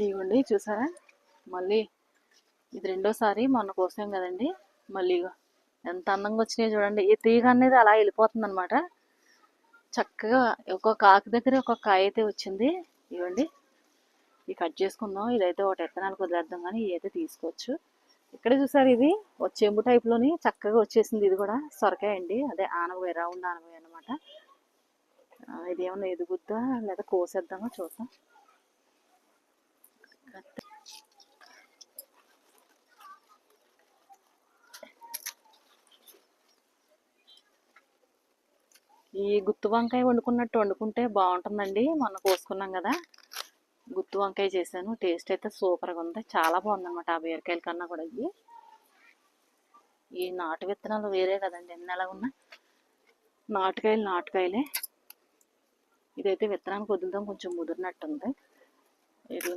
ఇదిగోండి చూసారా, మళ్ళీ ఇది రెండోసారి మొన్న కోసాం కదండి. మళ్ళీ ఎంత అందంగా వచ్చినాయో చూడండి. ఈ తీగ అనేది అలా వెళ్ళిపోతుంది అనమాట. చక్కగా ఒక్కొక్క ఆకు దగ్గర ఒక్కొక్క కాయ అయితే వచ్చింది. ఇవ్వండి, ఇవి కట్ చేసుకుందాం. ఇదైతే ఒకటి ఎత్తనానికి వదిలేద్దాం, కానీ ఇవి అయితే తీసుకోవచ్చు. ఇక్కడే చూసారు, ఇది ఒక చెంబు టైప్లోని చక్కగా వచ్చేసింది. ఇది కూడా సొరకాయ అండి, అదే ఆనపకాయ, రౌండ్ ఆనపకాయ అనమాట. ఇది ఏమన్నా ఎదుగుద్దా లేదా కోసేద్దామో చూద్దాం. ఈ గుత్తి వంకాయ వండుకున్నట్టు వండుకుంటే బాగుంటుందండి. మొన్న కోసుకున్నాం కదా, గుత్తి వంకాయ చేశాను. టేస్ట్ అయితే సూపర్గా ఉంది, చాలా బాగుందన్నమాట. ఆ బీరకాయల కన్నా కూడా ఈ నాటు విత్తనాలు వేరే కదండి, ఎన్ని ఎలా ఉన్నా నాటుకాయలే. ఇదైతే విత్తనానికి వదులుదాం, కొంచెం ముదిరినట్టుంది. ఇది